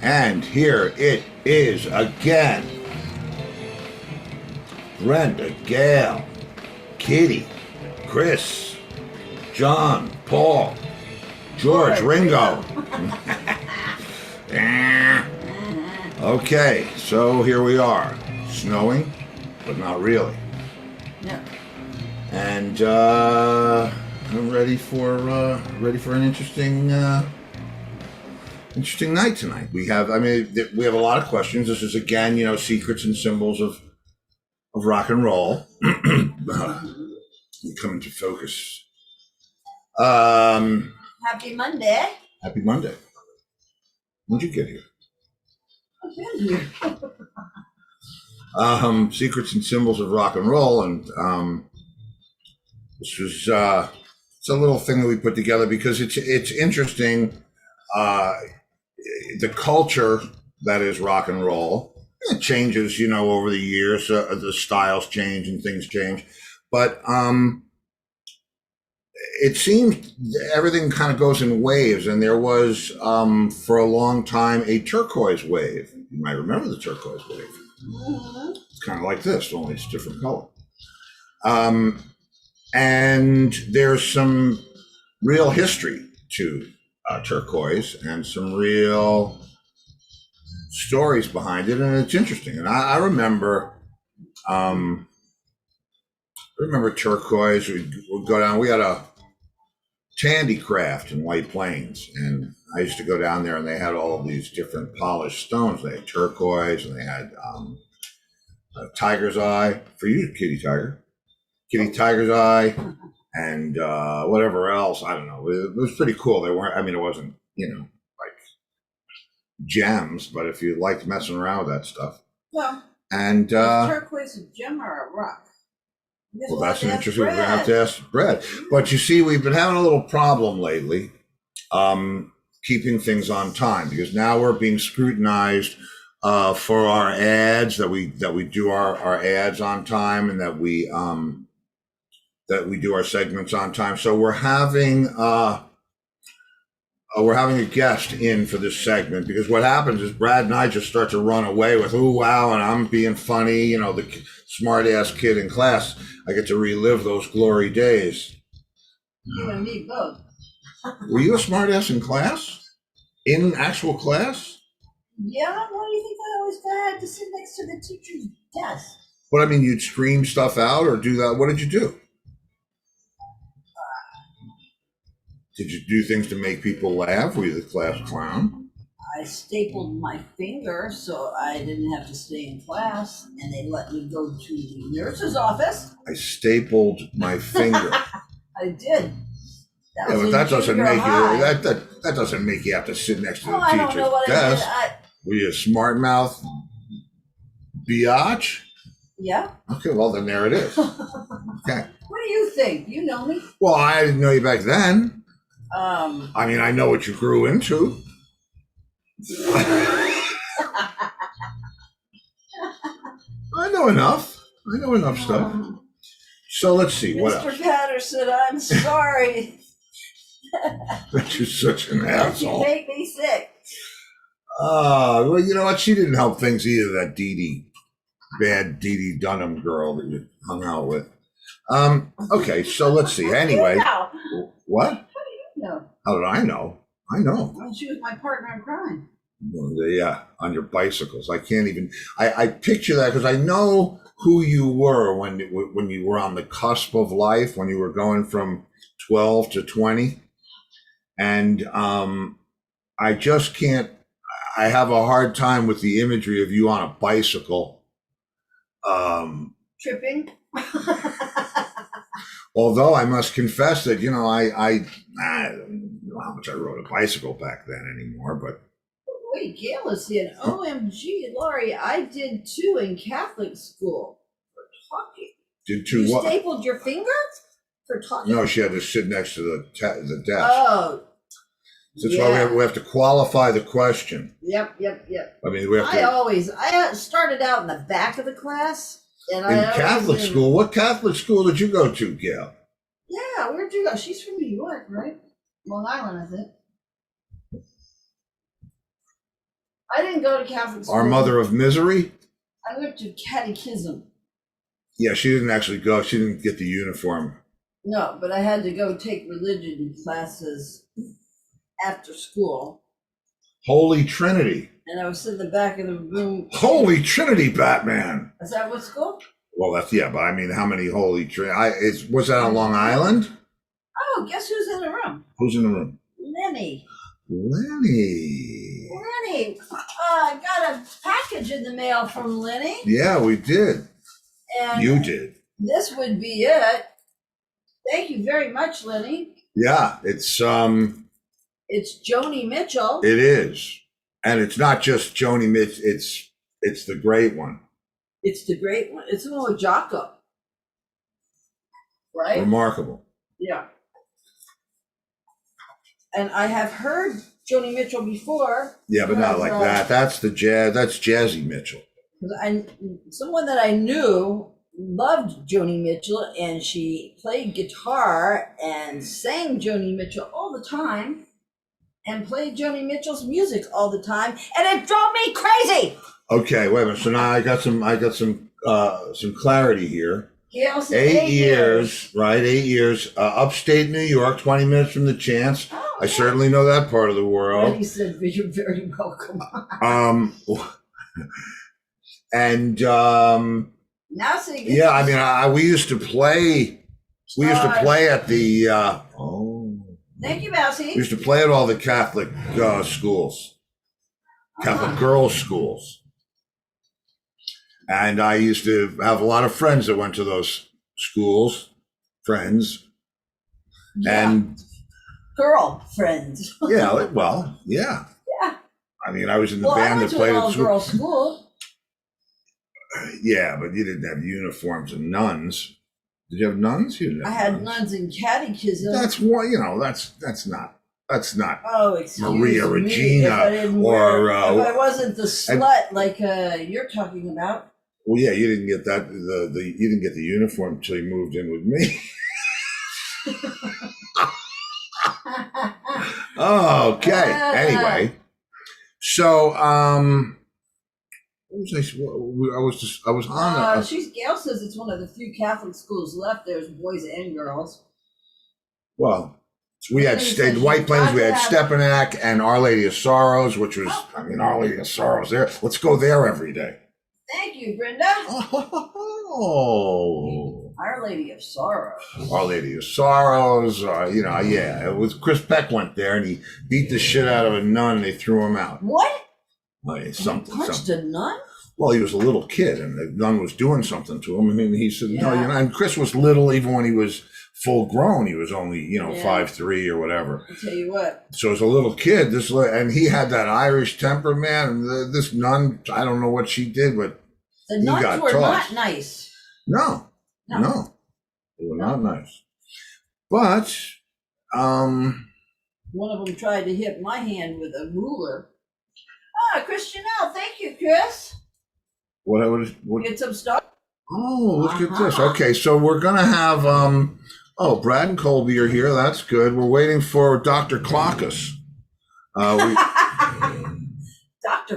And here it is again. Brenda, Gail, Kitty, Chris, John, Paul, George, Ringo. Okay, so here we are. Snowing, but not really. Yeah. And I'm ready for an interesting night tonight. We have a lot of questions. This is again, secrets and symbols of rock and roll. Come into focus. Happy Monday. Happy Monday. When'd you get here? I've been here. Secrets and symbols of rock and roll, and this was it's a little thing that we put together because it's interesting. The culture that is rock and roll, it changes, over the years. The styles change and things change, but it seems everything kind of goes in waves. And there was for a long time a turquoise wave. You might remember the turquoise wave. Mm-hmm. It's kind of like this, only it's different color. And there's some real history to turquoise and some real stories behind it, and it's interesting. And I remember turquoise. We'd go down. We had a Tandy Craft in White Plains, and I used to go down there, and they had all of these different polished stones. They had turquoise, and they had a tiger's eye for you, Kitty Tiger's eye, and whatever else. I don't know. It was pretty cool. They weren't. I mean, it wasn't like gems, but if you liked messing around with that stuff. Well, and is turquoise a gem or a rock? Well, that's an interesting. We're gonna have to ask Brad. But you see, we've been having a little problem lately, keeping things on time, because now we're being scrutinized for our ads, that we do our ads on time, and that we do our segments on time. So we're having a guest in for this segment, because what happens is Brad and I just start to run away with, "Ooh, wow," and I'm being funny, the smart ass kid in class. I get to relive those glory days. You and me both. Were you a smart ass in class? In actual class? Yeah, why do you think I always had to sit next to the teacher's desk? But I mean, you'd scream stuff out or do that. What did you do? Did you do things to make people laugh? Were you the class clown? I stapled my finger so I didn't have to stay in class, and they let me go to the nurse's office. I stapled my finger. I did. But that doesn't make you that doesn't make you have to sit next to the I don't know teacher's what desk. I did. Were you a smart mouth biatch? Yeah. Okay, well then there it is. Okay. What do you think? You know me. Well, I didn't know you back then. I mean, I know what you grew into. I know enough stuff. So let's see, what Mr. else? Patterson, I'm sorry. That you're such an asshole. You make me sick. Well, you know what? She didn't help things either, that bad Dee Dee Dunham girl that you hung out with. Okay, so let's see. Anyway. What? How do you know? How did I know? I know. Well, she was my partner in crime. Yeah, on your bicycles. I can't even. I picture that because I know who you were when you were on the cusp of life, when you were going from 12 to 20, and I just can't. I have a hard time with the imagery of you on a bicycle. Tripping. Although I must confess that I don't know how much I rode a bicycle back then anymore, but. Wait, Gail is in. OMG, Laurie, I did too in Catholic school for talking. Did too You what? stapled your finger for talking? No, she had to sit next to the desk. Oh. So that's why we have to qualify the question. Yep. I mean, we have to. I started out in the back of the class. And in Catholic school? What Catholic school did you go to, Gail? Yeah, where'd you go? She's from New York, right? Long Island, I think. I didn't go to Catholic school. Our mother of misery. I went to catechism. Yeah, she didn't actually go. She didn't get the uniform. No, but I had to go take religion classes after school. Holy Trinity. And I was in the back of the room. Holy Trinity, Batman. Is that what school? Well, that's, yeah, but I mean, how many Holy Trinity? Was that on Long Island? Oh, guess who's in the room? Who's in the room? Lenny. Lenny. Lenny. I got a package in the mail from Lenny. Yeah, we did. And you did. This would be it. Thank you very much, Lenny. Yeah, it's Joni Mitchell. It is. And it's not just Joni Mitchell, it's the great one. It's the great one. It's the one with Jocko. Right? Remarkable. Yeah. And I have heard Joni Mitchell before. Yeah, but not like that. That's Jazzy Mitchell. Someone that I knew loved Joni Mitchell, and she played guitar and sang Joni Mitchell all the time and played Joni Mitchell's music all the time, and it drove me crazy. Okay, wait a minute. So now I got some clarity here. Gail said 8 years, right? 8 years. Upstate New York, 20 minutes from the Chance. Oh, I certainly know that part of the world. And he said, "You're very welcome." And Now, so yeah, I mean, we used to play. We used to play at the. Thank you, Mousy. We used to play at all the Catholic schools, Catholic girls' schools, and I used to have a lot of friends that went to those schools. Friends, Yeah. and girlfriends. yeah, well, yeah. Yeah. I mean, I was in the Well, band I that went to played an at all-girl school. Yeah, but you didn't have uniforms and nuns. Did you have nuns? You didn't have I had nuns in catechism. That's why, that's not Oh, excuse Maria me. Regina if I didn't or wear, if I wasn't the slut like you're talking about. Well, yeah, you didn't get that. You didn't get the uniform until you moved in with me. Okay. Anyway, so what was I was on. Gail says it's one of the few Catholic schools left. There's boys and girls. Well, we had White Plains. We had Stepanak and Our Lady of Sorrows, which was, I mean, Our Lady of Sorrows. There, let's go there every day. Thank you, Brenda. Oh, Our Lady of Sorrows. Our Lady of Sorrows. Yeah, it was Chris Peck went there and he beat the shit out of a nun and they threw him out. What? Something. A nun? Well, he was a little kid and the nun was doing something to him. I mean, he said, no, and Chris was little even when he was full grown. He was only, 5'3" or whatever. I'll tell you what. So as a little kid, and he had that Irish temper, man. And this nun, I don't know what she did, but the nuns were not nice. No, they were not nice. But one of them tried to hit my hand with a ruler. Christian L, thank you, Chris. What? Get some stuff. Oh, look at this. Okay, so we're gonna have Brad and Colby are here. That's good. We're waiting for Dr. Clockus. Dr.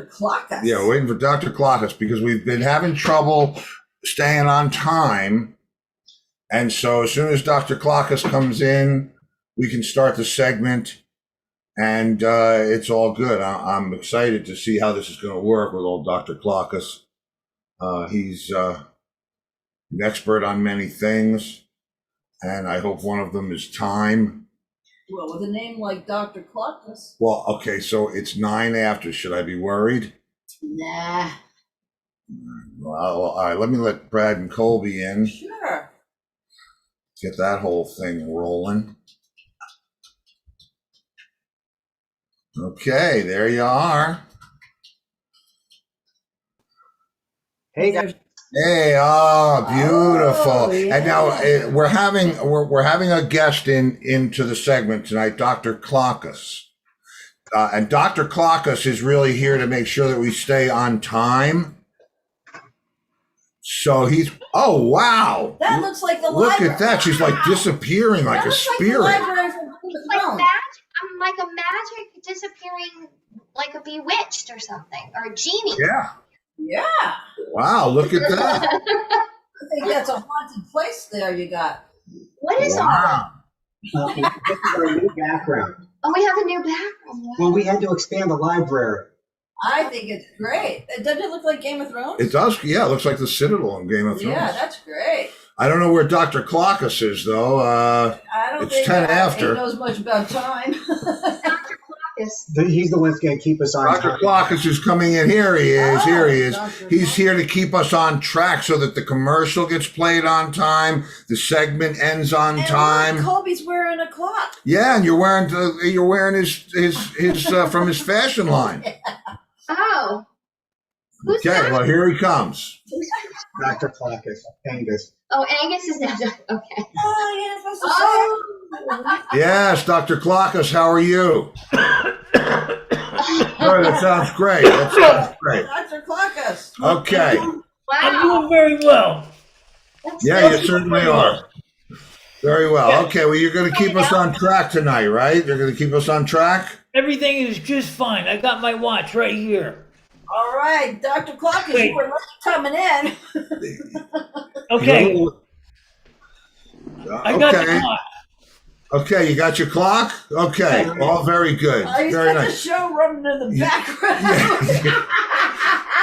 Clockus. Yeah, we're waiting for Dr. Clockus because we've been having trouble staying on time. And so as soon as Dr. Clockus comes in, we can start the segment. And it's all good. I'm excited to see how this is going to work with old Dr. Clockus. He's an expert on many things, and I hope one of them is time. Well, with a name like Dr. Clockus. Well, okay, so it's 9 after. Should I be worried? Nah. Well, all right, let me let Brad and Colby in. Sure. Get that whole thing rolling. Okay, there you are. Hey guys. Hey, beautiful. Oh, yeah. And now we're having a guest into the segment tonight, Dr. Clockus. And Dr. Clockus is really here to make sure that we stay on time. So oh wow. That looks like the Look library. at that. She's like disappearing like a spirit. Like the library from Game of Thrones. I'm like a magic disappearing like a bewitched or something, or a genie. Yeah. Yeah. Wow, look at that. I think that's a haunted place there you got. What is all that? Wow. This is our new background. Oh, we have a new background. Well, we had to expand the library. I think it's great. Doesn't it look like Game of Thrones? It does, yeah, it looks like the Citadel in Game of Thrones. Yeah, that's great. I don't know where Dr. Clockus is, though. I don't It's think 10 he after. knows much about time. Dr. Clockus. He's the one that's going to keep us on Dr. time. Clockus is coming in. Here he is. Oh, Here he is. Dr. He's Clockus. here to keep us on track so that the commercial gets played on time, the segment ends on And time. look, Colby's wearing a clock. Yeah, and you're wearing his from his fashion line. Oh. Who's Okay, that? well here he comes. Dr. Clockus, Angus. Oh, Angus is now. Okay. Oh, yeah, supposed to say. Oh. Yes, Dr. Clockus, how are you? Good, that sounds great. That sounds great. Dr. Clockus. Okay. I'm Wow. doing very well. That's Yeah, so you certainly are. Very well. Okay, well, you're going to keep us on track tonight, right? You're going to keep us on track? Everything is just fine. I got my watch right here. All right, Dr. Clockus, Wait. you were late coming in. Okay, I got the Okay. clock. Okay, you got your clock? Okay, all very good. He's Very got the nice. show running in the background.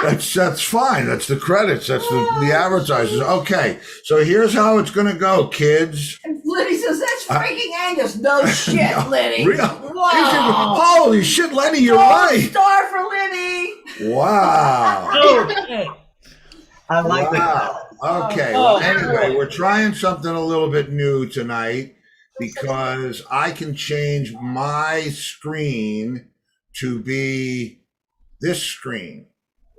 That's fine. That's the credits. That's the advertisers. Okay, so here's how it's going to go, kids. And Liddy says, that's freaking Angus. No shit, Liddy. Real- Wow. Holy shit, Lenny, you're Gold right. star for Liddy. Wow. Okay. I like Wow. Okay. Well, anyway, we're trying something a little bit new tonight because I can change my screen to be this screen.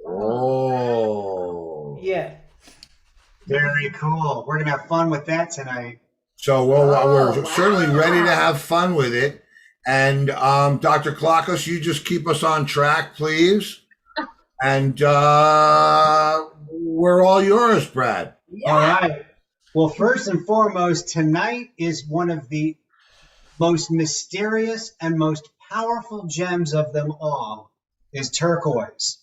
Oh. Yeah. Very cool. We're going to have fun with that tonight. So we're wow. certainly ready to have fun with it. And Dr. Clockus, you just keep us on track, please. And we're all yours, Brad. Yeah. All right. Well, first and foremost, tonight is one of the most mysterious and most powerful gems of them all is turquoise.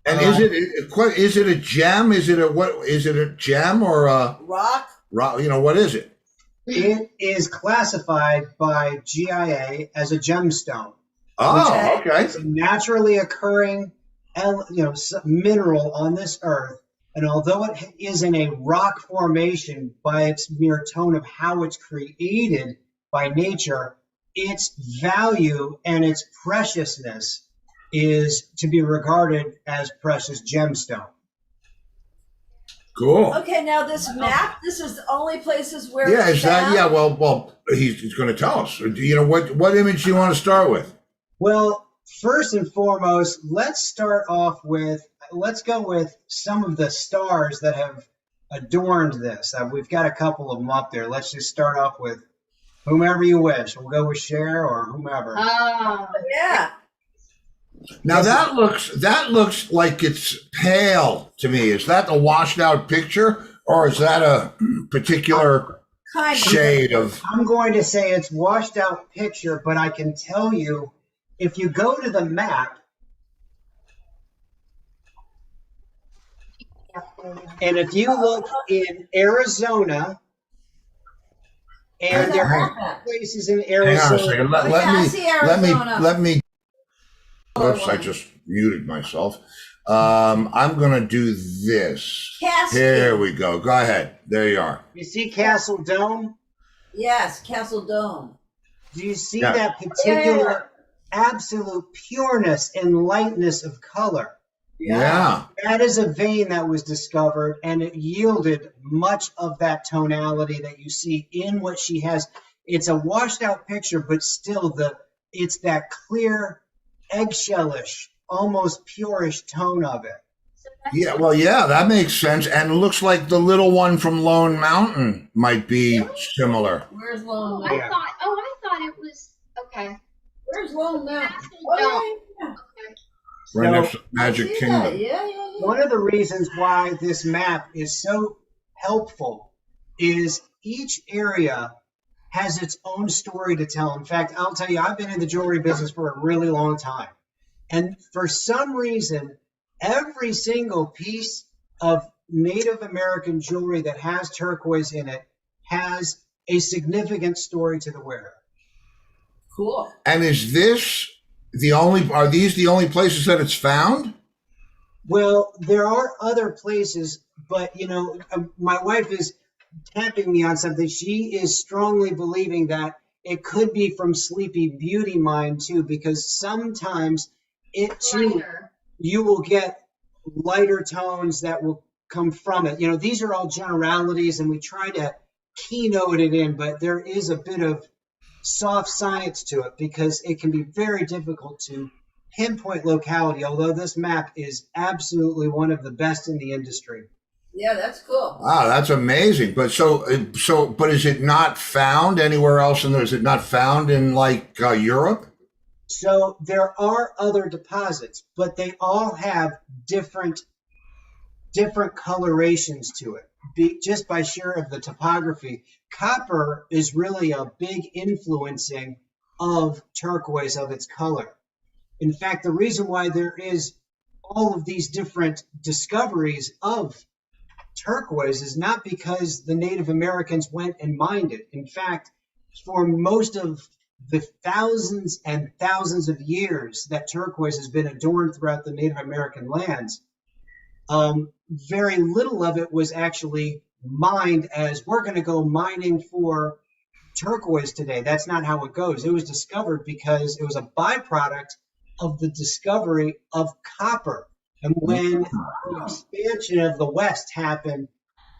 And is it a gem? Is it a gem or a Rock. rock? You know, what is it? It is classified by GIA as a gemstone. Oh, okay. It's a naturally occurring mineral on this earth. And although it is in a rock formation by its mere tone of how it's created by nature, its value and its preciousness is to be regarded as precious gemstone. Cool. Okay, now this map, this is the only places where Yeah, it's is that? found? Yeah. Well, he's going to tell us. You know what image do you want to start with? Well, first and foremost, let's go with some of the stars that have adorned this. We've got a couple of them up there. Let's just start off with whomever you wish. We'll go with Cher or whomever. Oh. Yeah. Now that looks like it's pale to me. Is that a washed out picture, or is that a particular Kind of. shade of? I'm going to say it's washed out picture, but I can tell you, if you go to the map, and if you look in Arizona, and there are places in Hang on a Arizona. second. I see Arizona. Let me. Oops, I just muted myself. I'm going to do this. Cascade. Here we go. Go ahead. There you are. You see Castle Dome? Yes, Castle Dome. Do you see Yeah. that particular absolute pureness and lightness of color? Yeah. That is a vein that was discovered, and it yielded much of that tonality that you see in what she has. It's a washed out picture, but still it's that clear, eggshellish, almost purish tone of it. So that's Yeah. Well, yeah, that makes sense. And it looks like the little one from Lone Mountain might be similar. Where's Lone I Mountain? thought it was okay. Where's Lone Mountain? Castle Oh, Dome. yeah, Okay. Right So- next to yeah. Magic See that? Kingdom. Yeah. One of the reasons why this map is so helpful is each area has its own story to tell. In fact, I'll tell you, I've been in the jewelry business for a really long time. And for some reason, every single piece of Native American jewelry that has turquoise in it has a significant story to the wearer. Cool. And is this are these the only places that it's found? Well, there are other places, but my wife is tapping me on something. She is strongly believing that it could be from Sleepy Beauty Mine too, because sometimes it too, Lighter. you will get lighter tones that will come from it. These are all generalities, and we try to keynote it in, but there is a bit of soft science to it because it can be very difficult to pinpoint locality, although this map is absolutely one of the best in the industry. Yeah, that's cool. Wow, that's amazing. But but is it not found anywhere else? Is it not found in like Europe? So there are other deposits, but they all have different colorations to it, just by sheer of the topography. Copper is really a big influencing of turquoise, of its color. In fact, the reason why there is all of these different discoveries of turquoise is not because the Native Americans went and mined it. In fact, for most of the thousands and thousands of years that turquoise has been adorned throughout the Native American lands, very little of it was actually mined as we're going to go mining for turquoise today. That's not how it goes. It was discovered because it was a byproduct of the discovery of copper. And when the expansion of the West happened,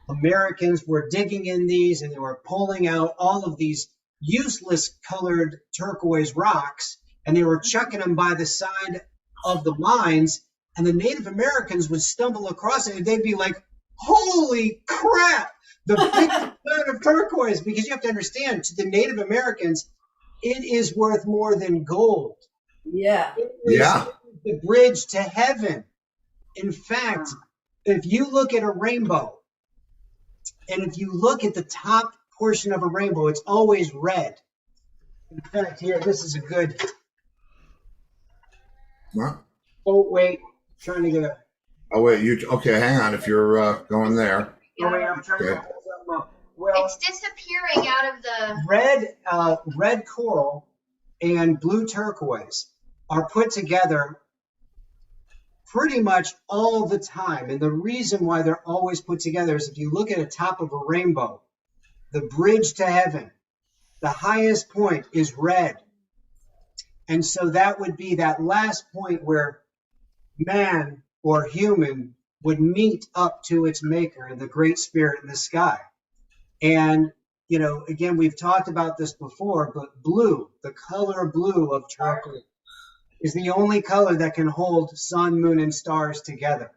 Americans were digging in these and they were pulling out all of these useless colored turquoise rocks, and they were chucking them by the side of the mines. And the Native Americans would stumble across it and they'd be like, holy crap, the big ton of turquoise. Because you have to understand, to the Native Americans, it is worth more than gold. Yeah. Yeah. The bridge to heaven. In fact, if you look at a rainbow, and if you look at the top portion of a rainbow, it's always red. In fact, here, this is a good. What? Oh, wait. Trying to get a. Oh wait, okay? Hang on. If you're going there, Oh, wait, I'm trying to Okay. pull something up. Well, It's disappearing out of the. red coral and blue turquoise are put together pretty much all the time. And the reason why they're always put together is if you look at the top of a rainbow, the bridge to heaven, the highest point is red. And so that would be that last point where man or human would meet up to its maker, the great spirit in the sky. And, again, we've talked about this before, but blue, the color blue of turquoise, is the only color that can hold sun, moon, and stars together.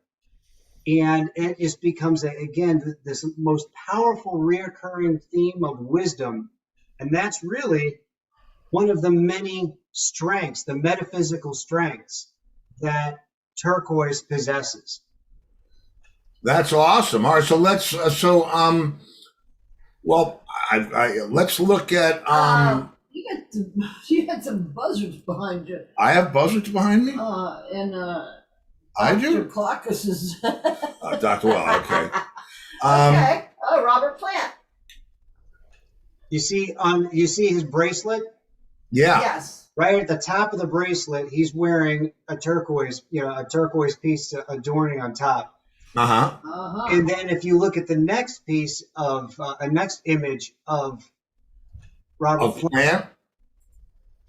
And it just becomes, again, this most powerful reoccurring theme of wisdom. And that's really one of the many strengths, the metaphysical strengths that turquoise possesses. that's awesome. All right, so let's let's look at You had some buzzards behind you. I have buzzards behind me. I do? Caucuses. Dr. Well, okay. Okay. Oh, Robert Plant. You see his bracelet? Yeah. Yes. Right at the top of the bracelet, he's wearing a turquoise piece adorning on top. Uh-huh. Uh-huh. And then if you look at the next piece of next image of Robert Of Plant, plant?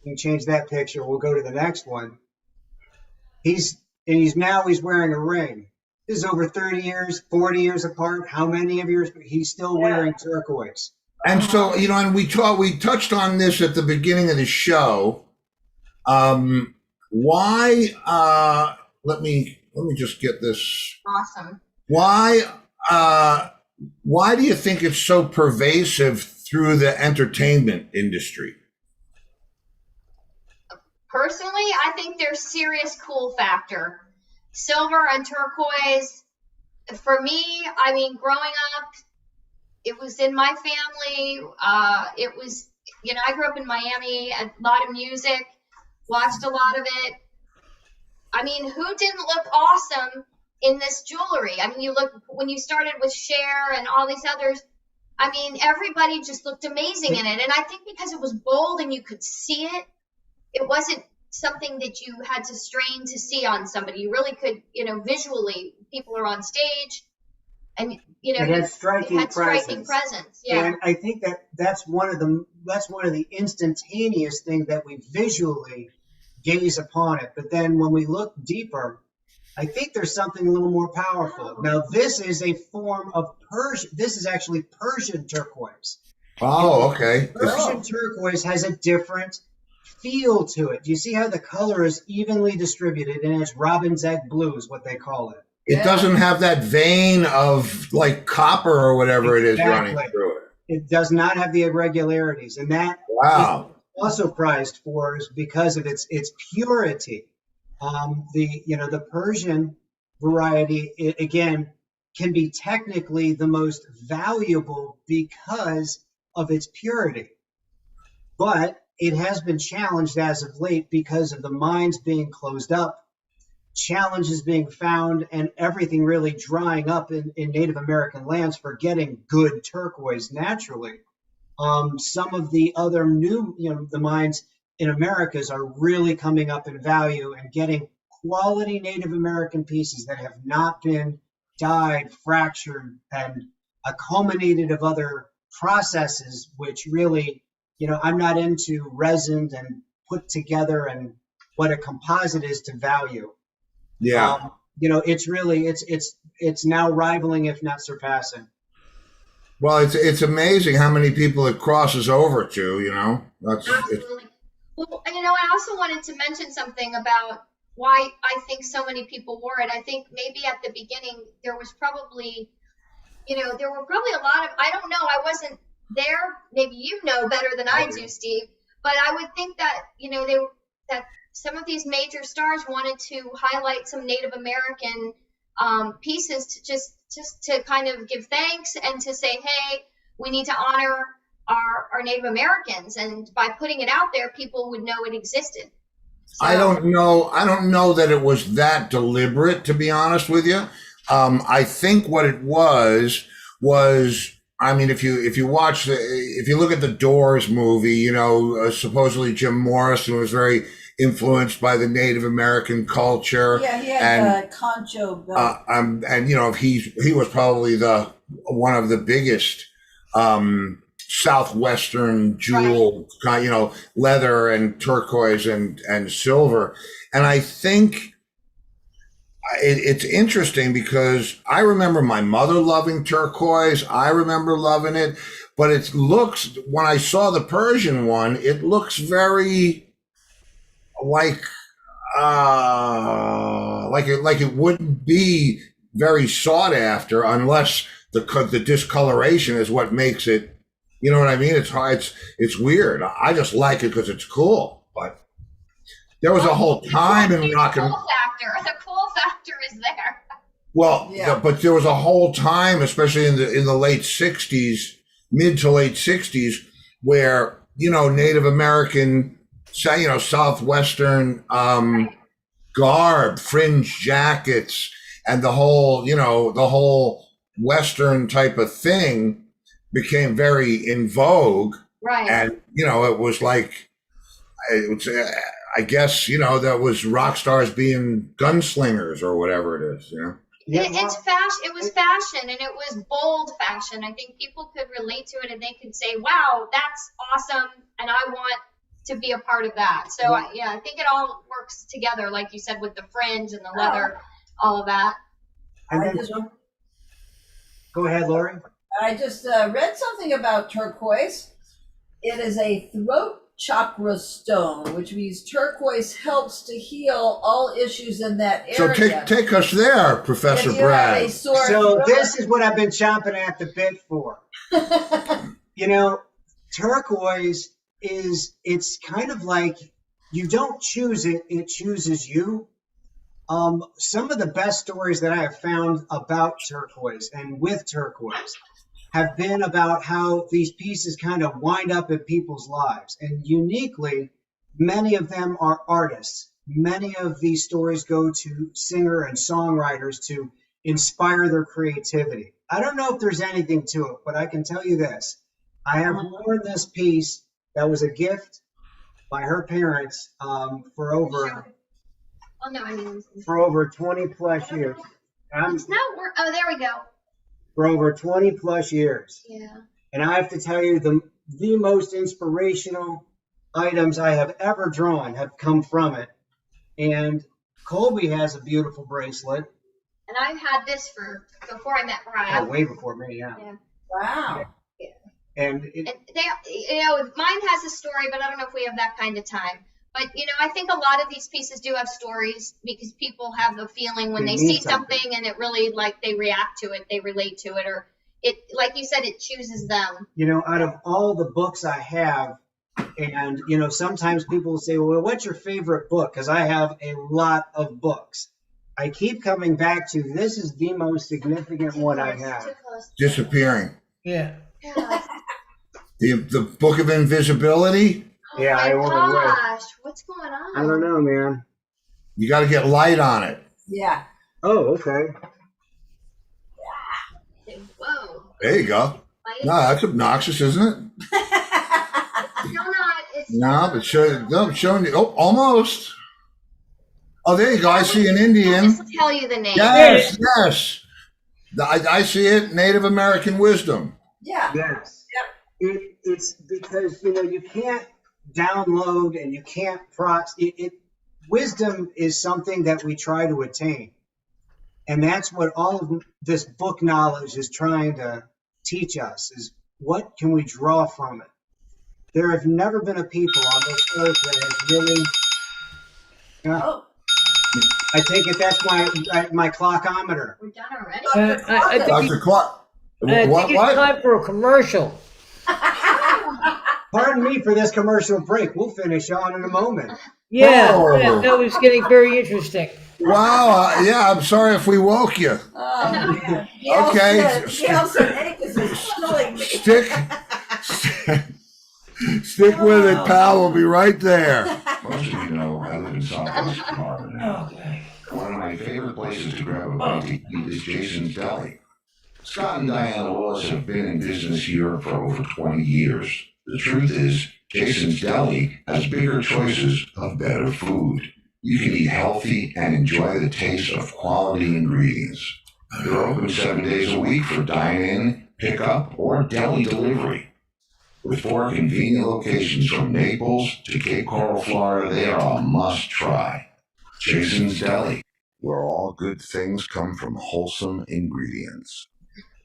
you can change that picture. We'll go to the next one. He's wearing a ring. This is over 30 years, 40 years apart. How many of years? He's still wearing turquoise. And so, and we touched on this at the beginning of the show. Why let me just get this. Awesome. Why do you think it's so pervasive through the entertainment industry? Personally, I think there's serious cool factor. Silver and turquoise, for me, growing up, it was in my family. It was, I grew up in Miami, a lot of music, watched a lot of it. I mean, who didn't look awesome in this jewelry? I mean, you look when you started with Cher and all these others. I mean, everybody just looked amazing in it. And I think because it was bold and you could see it, it wasn't something that you had to strain to see on somebody. You really could, visually, people are on stage and, It had striking presence. Yeah. And I think that's one of the instantaneous things that we visually gaze upon it. But then when we look deeper, I think there's something a little more powerful. Now, this is a form of this is actually Persian turquoise. Oh, okay. Persian turquoise has a different feel to it. Do you see how the color is evenly distributed, and it's robin's egg blue is what they call it. It doesn't have that vein of like copper or whatever it is running through it. It does not have the irregularities, and that Wow. is also prized for is because of its purity. The Persian variety, again, can be technically the most valuable because of its purity. But it has been challenged as of late because of the mines being closed up, challenges being found, and everything really drying up in Native American lands for getting good turquoise naturally. Some of the other new, the mines in Americas are really coming up in value and getting quality Native American pieces that have not been dyed, fractured, and culminated of other processes, which really, I'm not into resin and put together and what a composite is to value. Yeah. It's really, it's now rivaling, if not surpassing. Well, it's amazing how many people it crosses over to, Absolutely. Well, I also wanted to mention something about why I think so many people wore it. I think maybe at the beginning there was probably, there were probably a lot of, I don't know, I wasn't there. Maybe you know better than I do, Steve. But I would think that, that some of these major stars wanted to highlight some Native American pieces to just to kind of give thanks and to say, hey, we need to honor our Native Americans. And by putting it out there, people would know it existed. So, I don't know that it was that deliberate, to be honest with you. I think what it was, I mean, if you look at the Doors movie, supposedly Jim Morrison was very influenced by the Native American culture. Yeah, he had the concho belt. And he was probably one of the biggest southwestern jewel, leather and turquoise and silver. And I think it's interesting because I remember my mother loving turquoise. I remember loving it, but when I saw the Persian one, it looks very like it wouldn't be very sought after unless the discoloration is what makes it. You know what I mean? It's weird. I just like it because it's cool. But there was a whole time in rock and roll. The cool factor is there. Well, yeah. But there was a whole time, especially in the late '60s, mid to late '60s, where Native American, southwestern garb, fringe jackets, and the whole Western type of thing became very in vogue. Right. And, it was like, I guess, that was rock stars being gunslingers or whatever it is, Yeah, it's fashion. It was fashion, and it was bold fashion. I think people could relate to it, and they could say, "Wow, that's awesome," and I want to be a part of that. So, I think it all works together, like you said, with the fringe and the leather, all of that. Go ahead, Lori. I just read something about turquoise. It is a throat chakra stone, which means turquoise helps to heal all issues in that area. So take us there, Professor Brad. So this is what I've been chomping at the bit for. Turquoise it's kind of like you don't choose it, it chooses you. Some of the best stories that I have found about turquoise and with turquoise have been about how these pieces kind of wind up in people's lives. And uniquely, many of them are artists. many of these stories go to singer and songwriters to inspire their creativity. I don't know if there's anything to it, but I can tell you this. I have worn this piece that was a gift by her parents for over Oh no, I mean, for over 20 plus years. it's not work. Oh, there we go. For over 20 plus years. Yeah. And I have to tell you, the most inspirational items I have ever drawn have come from it. And Colby has a beautiful bracelet. And I've had this before I met Brad. Oh, way before me, yeah. Yeah. Wow. And And mine has a story, but I don't know if we have that kind of time. But I think a lot of these pieces do have stories because people have a feeling when They they mean see something and it really they react to it, they relate to it, or it, like you said, it chooses them. out of all the books I have, and sometimes people will say, well, what's your favorite book? Because I have a lot of books. I keep coming back to this is the most significant one I have. Too close. Disappearing. Yeah. Yeah. The Book of Invisibility. Oh Yeah, my I won't away. gosh, what's going on? I don't know, man. You got to get light on it. Yeah. Oh, okay. Whoa. There you go. No, that's obnoxious, isn't it? No, it's No, but showing you. Oh, almost. Oh, there you go. I see an Indian. I'll just tell you the name. Yes, yes. I see it. Native American wisdom. Yeah. Yes. It's because you can't download and you can't wisdom is something that we try to attain, and that's what all of this book knowledge is trying to teach us: is what can we draw from it. There have never been a people on this earth that has really. Oh. I take it that's my clockometer. We're done already? I think, Dr. Clark. I What? think it's time for a commercial. Pardon me for this commercial break. We'll finish on in a moment. Yeah, Oh. that was getting very interesting. Wow. Yeah, I'm sorry if we woke you. Oh, man. Okay. Gail said, hey, this is killing me. Stick with it, pal. We'll be right there. Most of you know I live in Southwest Florida now. Okay. One of my favorite places to grab a bite to eat is Jason's Deli. Scott and Diana Willis have been in business here for over 20 years. The truth is, Jason's Deli has bigger choices of better food. You can eat healthy and enjoy the taste of quality ingredients. They're open 7 days a week for dine-in, pickup, or deli delivery. With 4 convenient locations from Naples to Cape Coral, Florida, they are a must-try. Jason's Deli, where all good things come from wholesome ingredients.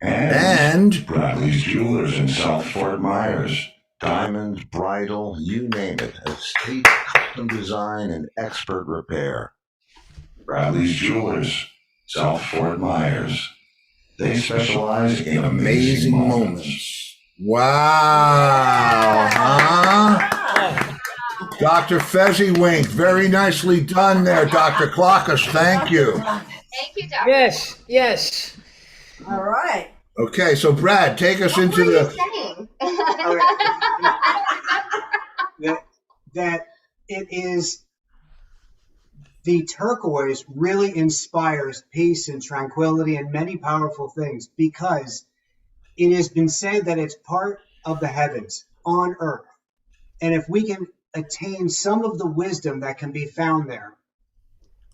And Bradley's Jewelers in South Fort Myers. Diamonds, bridal, you name it. Estate, custom design, and expert repair. Bradley's Jewelers, South Fort Myers. They specialize in amazing moments. Wow. Huh? Dr. Fezziwink, very nicely done there, Dr. Clockus. Thank you. Thank you, Doctor. Yes. All right. Okay, so Brad, take us into What are you the. saying? that it is the turquoise really inspires peace and tranquility and many powerful things because it has been said that it's part of the heavens on earth. And if we can attain some of the wisdom that can be found there,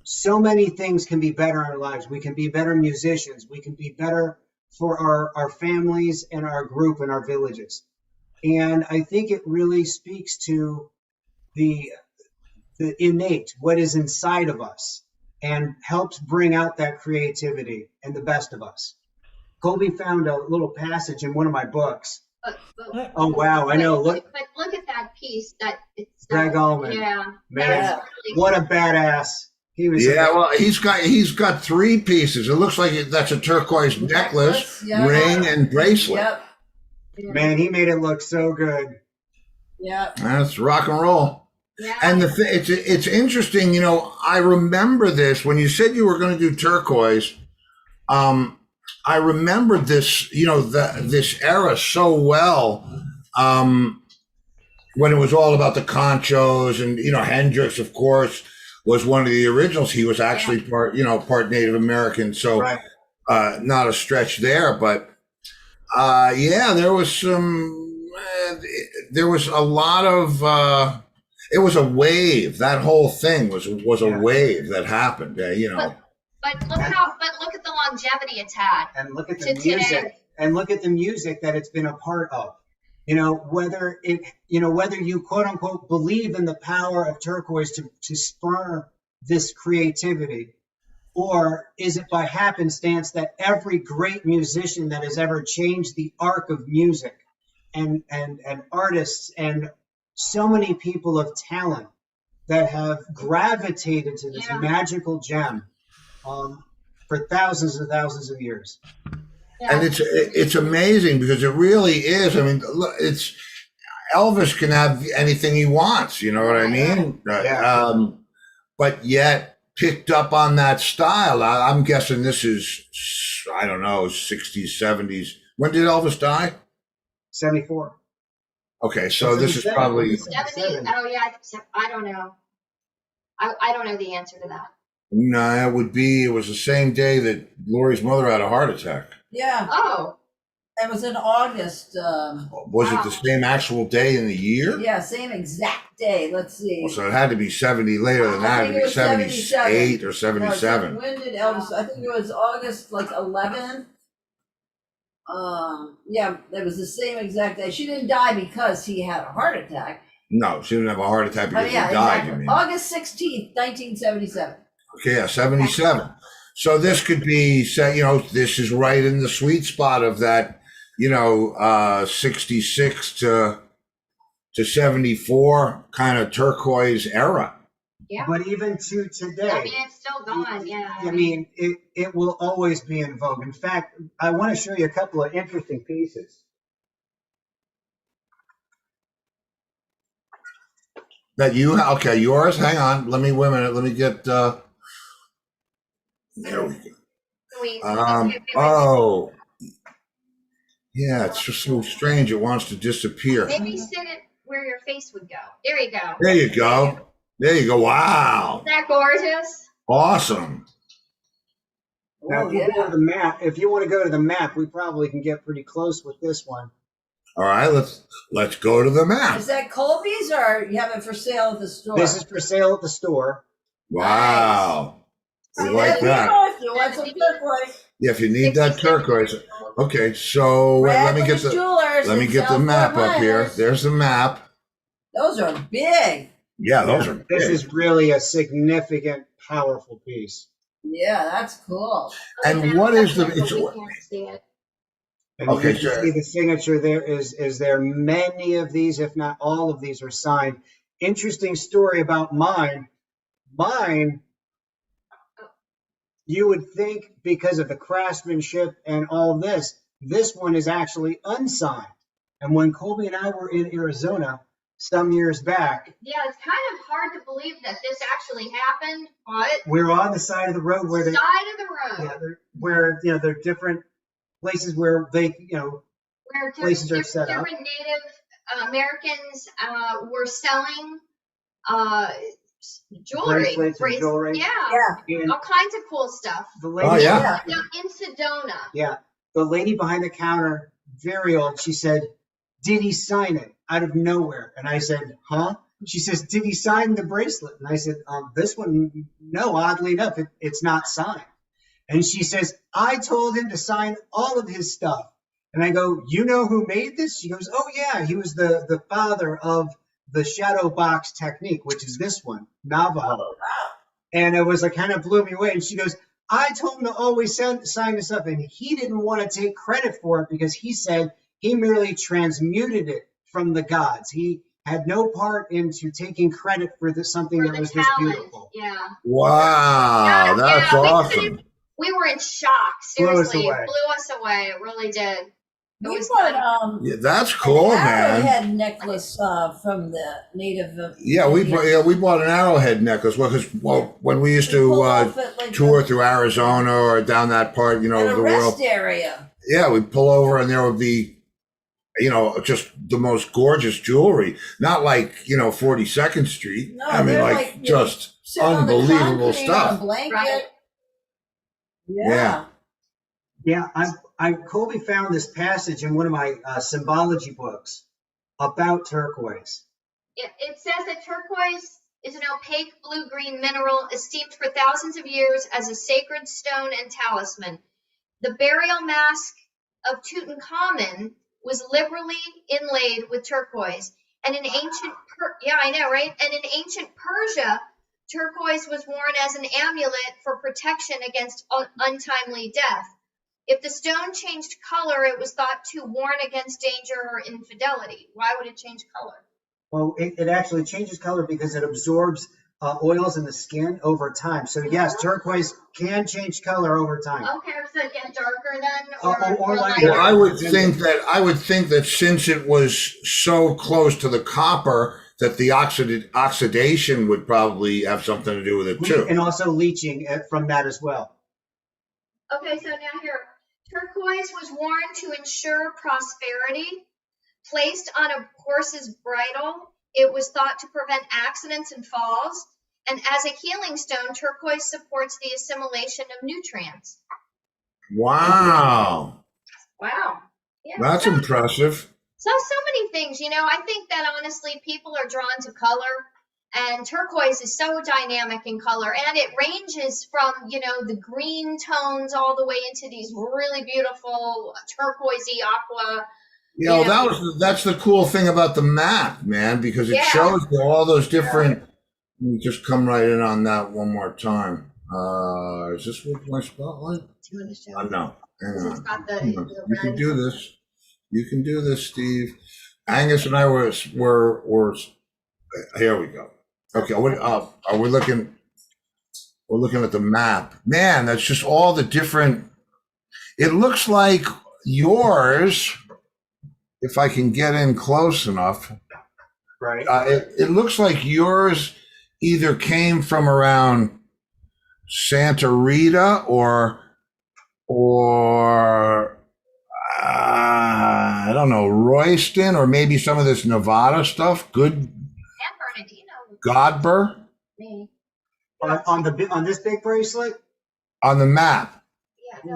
so many things can be better in our lives. We can be better musicians. We can be better for our families and our group and our villages. And I think it really speaks to the innate, what is inside of us, and helps bring out that creativity and the best of us. Colby found a little passage in one of my books. But Oh, wow, I know. Look, But look at that piece. Greg Allman. Yeah. Man, That's really what a badass. He was. Yeah, well, he's got 3 pieces. It looks like that's a turquoise necklace, Yeah. ring, and bracelet. Yep. Man, he made it look so good. Yep. That's rock and roll. Yeah. And it's interesting, I remember this when you said you were going to do turquoise. I remembered this, this era so well. When it was all about the conchos and Hendrix, of course, was one of the originals. He was actually part Native American. So Right. not a stretch there, but there was there was a lot of, it was a wave. That whole thing was a wave that happened, But look at the longevity it's had. And look at the To music. today. And look at the music that it's been a part of. Whether you quote unquote believe in the power of turquoise to spur this creativity, or is it by happenstance that every great musician that has ever changed the arc of music and artists and so many people of talent that have gravitated to this magical gem for thousands and thousands of years. And it's amazing because it really is. I mean, look, it's Elvis can have anything he wants. You know what I mean? Yeah. But yet picked up on that style. I'm guessing this is, I don't know, 60s, 70s. When did Elvis die? 74. Okay, so this is probably 70. Oh yeah, I don't know. I don't know the answer to that. no. It was the same day that Lori's mother had a heart attack. Yeah, Oh, it was in August. Was it the same actual day in the year? Yeah, same exact day. Let's see. So it had to be 70 later than that. I It'd think it be was 78 or No, 77. when did Elvis? I think it was August 11th. Yeah, it was the same exact day. She didn't die because he had a heart attack. No, she didn't have a heart attack because Oh, yeah, he died. exactly. You mean? August 16th, 1977. Okay, yeah, 77. So this could be, this is right in the sweet spot of that, 66 to 74 kind of turquoise era. yeah. But even to today, I mean, it's still going. Yeah. I mean, it will always be in vogue. In fact, I want to show you a couple of interesting pieces. That okay, yours? Hang on. Wait a minute. Let me get, there we go. Oh, yeah, it's just so strange. It wants to disappear. Maybe sit it where your face would go. There you go. There you go. There you go. Wow. Isn't that gorgeous? Awesome. Now, if you go to the map, if you want to go to the map, we probably can get pretty close with this one. All right, let's go to the map. Is that Colby's or you have it for sale at the store? This is for sale at the store. Wow. We like that. If you want some turquoise. Yeah, if you need that turquoise. Okay, so let me get the map up here. There's the map. Those are big. Yeah, those are This big. is really a significant, powerful piece. Yeah, that's cool. And what is the? We can't see it. And Okay, you can sure. see the signature there is there many of these, if not all of these, are signed. Interesting story about mine. Mine, you would think because of the craftsmanship and all this one is actually unsigned. And when Colby and I were in Arizona some years back, Yeah, it's kind of hard to believe that this actually happened, but we were on the side of the road where they, side of the road there are different places where they, where places are set up. different Native Americans were selling jewelry. Bracelets and jewelry. Yeah, and all kinds of cool stuff. the lady, Oh, yeah. In Sedona. Yeah. The lady behind the counter, very old, she said, "Did he sign it?" Out of nowhere. And I said, "Huh?" She says, "Did he sign the bracelet?" And I said, "This one, no, oddly enough, it's not signed." And she says, "I told him to sign all of his stuff." And I go, "You know who made this?" She goes, "Oh, yeah, he was the father of the shadow box technique, which is this one, Navajo." And it was like, kind of blew me away. And she goes, "I told him to always sign this up." And he didn't want to take credit for it because he said he merely transmuted it from the gods. He had no part into taking credit for something For that the was this talent. beautiful. Yeah. Wow, that's yeah, awesome. We were in shock. Blew us Seriously, away. it blew us away. It really did. It We was put Yeah, that's cool, an man. arrowhead necklace from the native. Yeah, we bought an arrowhead necklace because when we used to tour through Arizona or down that part, of the the world. rest area. Yeah, we'd pull over and there would be, just the most gorgeous jewelry. Not like, 42nd Street. No, I mean, they're like like, just Sit on the Unbelievable concrete stuff. on a blanket. Right. Yeah. Yeah, Colby found this passage in one of my symbology books about turquoise. It says that turquoise is an opaque blue-green mineral esteemed for thousands of years as a sacred stone and talisman. The burial mask of Tutankhamun was liberally inlaid with turquoise, and in ancient And in ancient Persia, turquoise was worn as an amulet for protection against untimely death. If the stone changed color, it was thought to warn against danger or infidelity. Why would it change color? Well, it actually changes color because it absorbs oils in the skin over time. So yes, turquoise can change color over time. Okay, so it get darker then, Or lighter? Well, I would think that since it was so close to the copper, that the oxidation would probably have something to do with it too. And also leaching from that as well. Okay, so now here, turquoise was worn to ensure prosperity. Placed on a horse's bridle, it was thought to prevent accidents and falls. And as a healing stone, turquoise supports the assimilation of nutrients. Wow, Wow. Yeah. that's impressive. So many things, I think that honestly people are drawn to color, and turquoise is so dynamic in color, and it ranges from, the green tones all the way into these really beautiful turquoisey aqua. That's the cool thing about the map, man, because it shows you all those different. Let me just come right in on that one more time. Is this with my spotlight? Do you want to show? No. Hang on. It's got the Hang on. You red. can do this. You can do this, Steve. Angus and I were here we go. Okay, are we looking? We're looking at the map. Man, that's just all the different. It looks like yours. If I can get in close enough, Right. it looks like yours either came from around Santa Rita or I don't know, Royston, or maybe some of this Nevada stuff. Good. San Bernardino. Godber Maybe. On this big bracelet? on the map.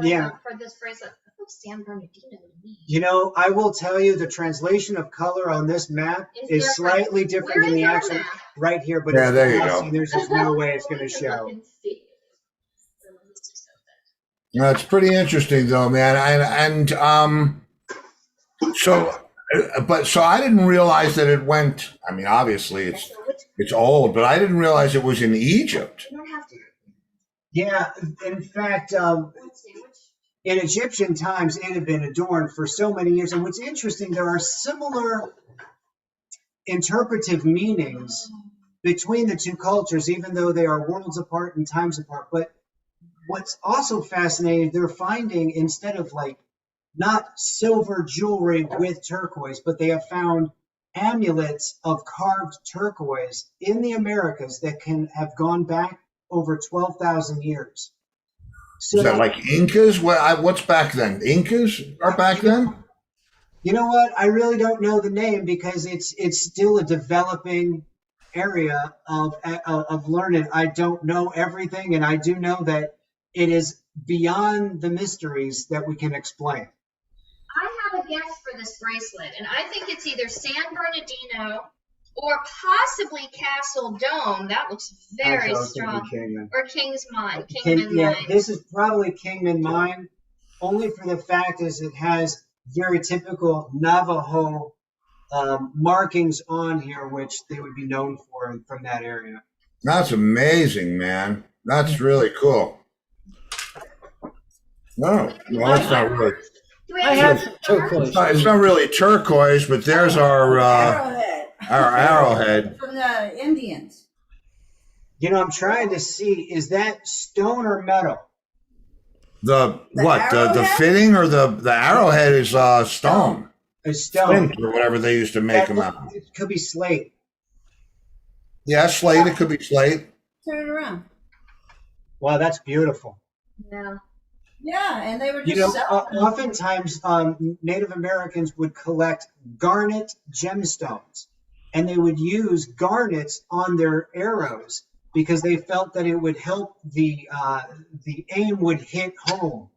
Yeah. For this bracelet, San Bernardino to me. I will tell you the translation of color on this map It's is different. slightly different Where than is the your actual map? right here, but Yeah, it's there you glossy, go. there's just no way it's going to show. That's pretty interesting, though, man. So I didn't realize that it went. I mean, obviously it's old, but I didn't realize it was in Egypt. You don't have to. Yeah, in fact, in Egyptian times, it had been adorned for so many years. And what's interesting, there are similar interpretive meanings between the two cultures, even though they are worlds apart and times apart. But what's also fascinating, they're finding, instead of not silver jewelry with turquoise, but they have found amulets of carved turquoise in the Americas that can have gone back over 12,000 years. So, Is that like Incas? What's back then? Incas are back then? you know what? I really don't know the name because it's still a developing area of learning. I don't know everything, and I do know that it is beyond the mysteries that we can explain. I have a guess for this bracelet, and I think it's either San Bernardino or possibly Castle Dome. That looks very strong. Or King's Mine. Kingman Mine. This is probably Kingman Mine, only for the fact is it has very typical Navajo markings on here, which they would be known for from that area. That's amazing, man. That's really cool. No, well, that's not really. Do we I have have turquoise. It's not really turquoise, but there's our Arrowhead. arrowhead. From the Indians. I'm trying to see, is that stone or metal? The The what? The arrowhead? fitting or the arrowhead is stone, A stone. flint or whatever they used to make them out. It could be slate. Yeah, slate. It could be slate. Turn it around. Wow, that's beautiful. Yeah. Yeah, and they were just selling them. Oftentimes Native Americans would collect garnet gemstones, and they would use garnets on their arrows because they felt that it would help the aim would hit home,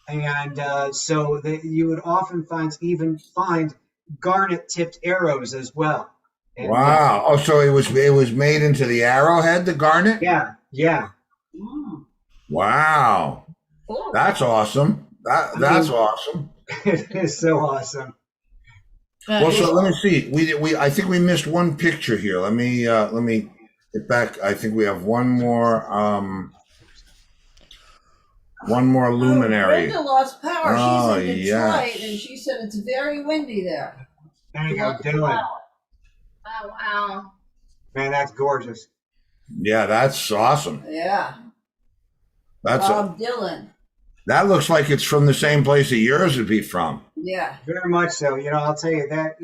and so that you would often find garnet tipped arrows as well. And, Wow. Oh, so it was made into the arrowhead, the garnet? Yeah. Mm. Wow. Cool. That's awesome. That's awesome. It is so awesome. Well, so let me see. I think we missed one picture here. Let me get back. I think we have one more luminary. Brenda lost power. Oh, She's in Detroit, yes. and she said it's very windy there. There you go, Dylan. Oh, wow. Man, that's gorgeous. Yeah, that's awesome. Yeah. That's Bob Dylan. that looks like it's from the same place that yours would be from. Yeah. Very much so. I'll tell you that.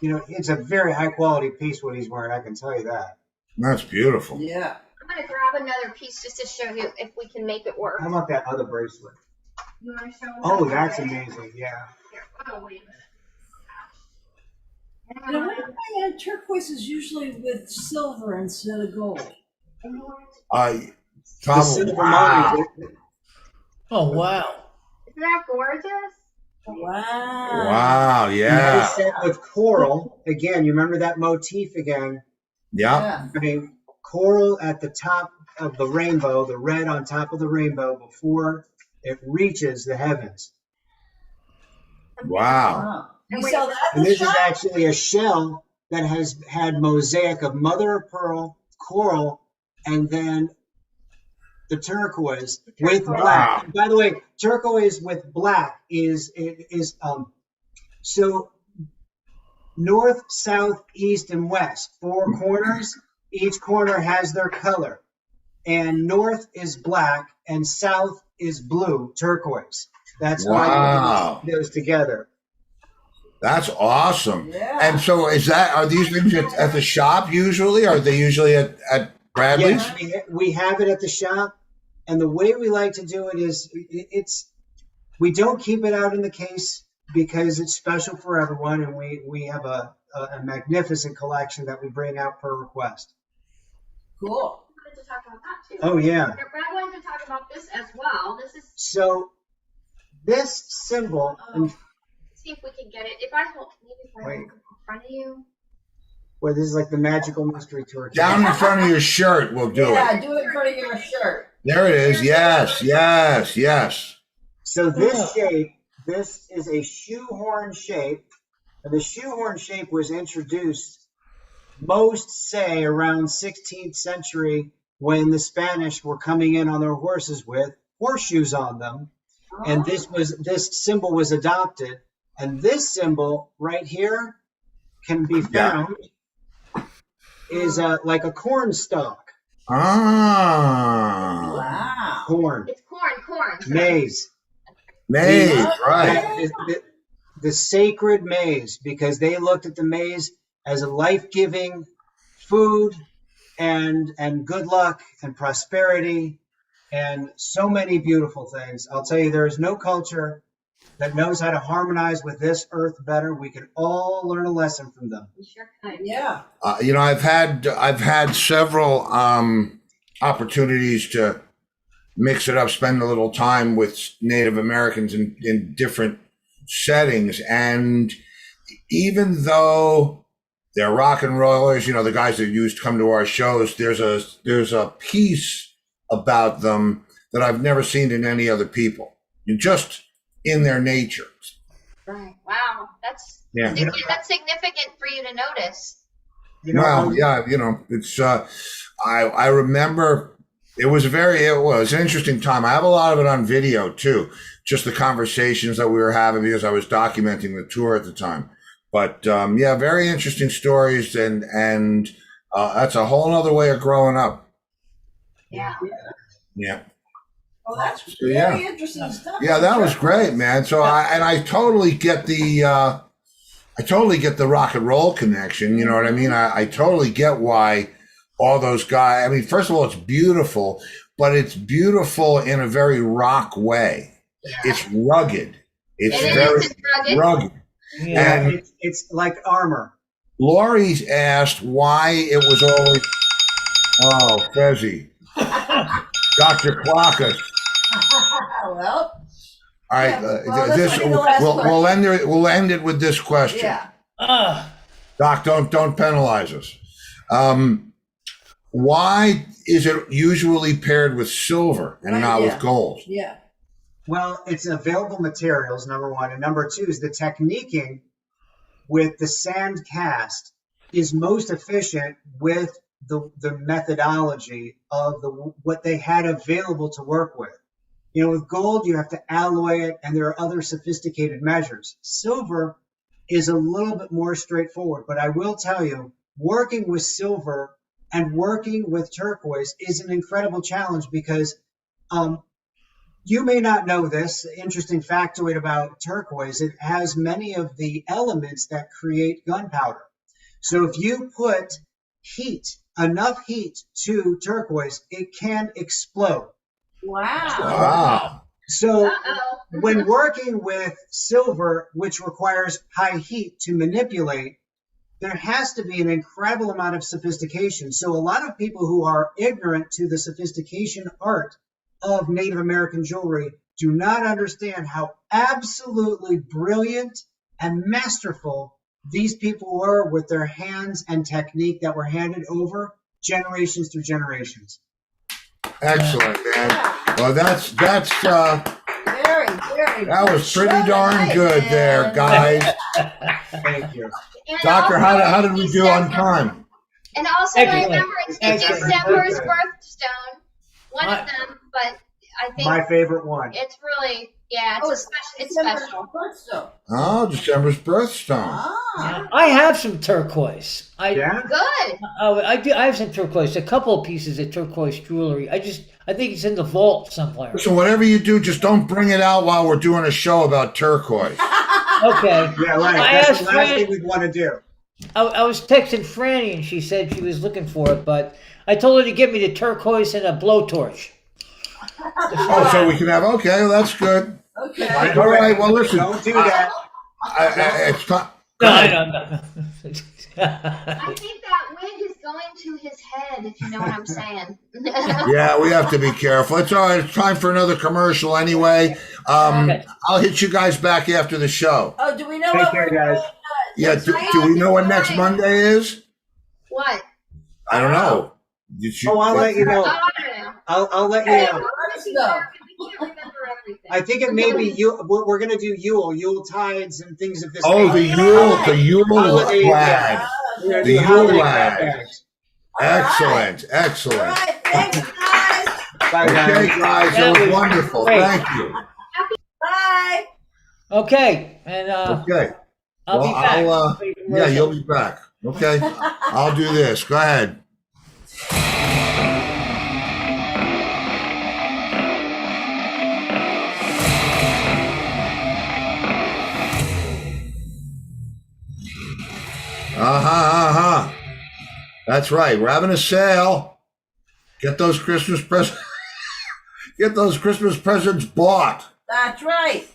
It's a very high quality piece what he's wearing. I can tell you that. That's beautiful. Yeah. I'm going to grab another piece just to show you if we can make it work. How about that other bracelet? You want to show them? Oh, that's amazing. Yeah. Here, oh, wait a minute. You know, why turquoise is usually with silver instead of gold? The Probably. silver Wow. motif. Oh, wow. Isn't that gorgeous? Wow. Wow. Yeah. Nice set with coral. Again, you remember that motif again. Yeah. I mean, coral at the top of the rainbow, the red on top of the rainbow before it reaches the heavens. Wow. Wow. You sell that in And the this is shop? actually a shell that has had mosaic of mother of pearl, coral, and then the turquoise with black. Wow. By the way, turquoise with black is so north, south, east, and west, 4 corners. Each corner has their color, and north is black and south is blue, turquoise. That's Wow. why those together. That's awesome. Yeah. And so are these things at the shop usually? Are they usually at Bradley's? Yes, we have it at the shop, and the way we like to do it is we don't keep it out in the case because it's special for everyone, and we have a magnificent collection that we bring out per request. Cool. I wanted to talk about that too. Oh yeah. Brad wanted to talk about this as well. This is, So this symbol, and see if we can get it. If I hold, maybe if I Wait. hold it in front of you. well, this is like the magical mystery tour. Down in front of your shirt will do Yeah, it. do it in front of your shirt. There it is. Yes, yes, yes. So this shape, this is a shoehorn shape, and the shoehorn shape was introduced, most say, around 16th century when the Spanish were coming in on their horses with horseshoes on them, and this symbol was adopted, and this symbol right here can be found is like a corn stalk, Ah. Wow. corn, It's corn. maize. Maize, right. That is the sacred maize, because they looked at the maize as a life-giving food and good luck and prosperity and so many beautiful things. I'll tell you, there is no culture that knows how to harmonize with this earth better. We can all learn a lesson from them. We sure could. Yeah. I've had several opportunities to mix it up, spend a little time with Native Americans in different settings, and even though they're rock and rollers, the guys that used to come to our shows, there's a piece about them that I've never seen in any other people, just in their nature. Right. Wow. That's Yeah. that's significant for you to notice. Well, yeah, it's I remember it was an interesting time. I have a lot of it on video too, just the conversations that we were having because I was documenting the tour at the time. But yeah, very interesting stories, and that's a whole other way of growing up. Yeah. Yeah. Well, that's So, yeah. very interesting stuff. Yeah, that was great, man. So I totally get the rock and roll connection. You know what I mean? I totally get why all those guys. I mean, first of all, it's beautiful, but it's beautiful in a very rock way. Yeah. It's rugged. It's It is. very It's rugged. rugged. Yeah. And It's like armor. Lori's asked why it was always. Oh, Fezzy. Dr. Clockus. Well, All right, Yeah, well, this this will be the last we'll end it with this question. yeah. Doc, don't penalize us. Why is it usually paired with silver and Right, not yeah. with gold? Yeah. Well, it's available materials, number one. And number two is the techniquing with the sand cast is most efficient with the methodology of what they had available to work with. You know, with gold, you have to alloy it, and there are other sophisticated measures. Silver is a little bit more straightforward, but I will tell you, working with silver and working with turquoise is an incredible challenge because you may not know this. Interesting factoid about turquoise, it has many of the elements that create gunpowder. So if you put enough heat to turquoise, it can explode. Wow. Wow. So Uh-oh. when working with silver, which requires high heat to manipulate, there has to be an incredible amount of sophistication. So a lot of people who are ignorant to the sophistication art of Native American jewelry do not understand how absolutely brilliant and masterful these people were with their hands and technique that were handed over generations through generations. Excellent, man. Well, that's Very, very. that was pretty Well, darn nice, good man. there, guys. Thank you. And Doctor, also, how did we do on time? And also, Excellent. remember, it's Excellent. December's birthstone. One of them, but I think My favorite one. it's really, yeah, it's Oh, a special. It's December special. birthstone. Oh, December's birthstone. Ah. I have some turquoise. Yeah? Good. Oh, I do. I have some turquoise. A couple of pieces of turquoise jewelry. I think it's in the vault somewhere. So whatever you do, just don't bring it out while we're doing a show about turquoise. Okay. Yeah, right. I That's asked the last Fran- thing we'd want to do. I was texting Franny and she said she was looking for it, but I told her to get me the turquoise and a blowtorch. Oh, so we can have, okay, well, that's good. Okay. All right, well, listen. Don't do that. It's not. No, I don't know. I think that wig is going to his head, if you know what I'm saying. Yeah, we have to be careful. It's all right. It's time for another commercial anyway. Okay. I'll hit you guys back after the show. Oh, do we know Take what care, we're guys. doing, Yeah, next do night? we know what next Monday is? What? I don't know. Did you, Oh, I'll let you Oh, know. I don't know. I'll let you Hey, know. let's We go. can't remember everything. I think it may be we're going to do Yule tides and things of this Oh, the nature. Yule Holiday, flag. We're gonna the do Yule holiday flag. bags. Excellent, All excellent. right, thanks, guys. Bye, Okay, guys. guys, That that was was wonderful. great. Thank you. Bye. Okay, and Okay. I'll be Well, back. yeah, you'll be back. Okay. I'll do this. Go ahead. That's right. We're having a sale. Get those Christmas presents. Get those Christmas presents bought. That's right.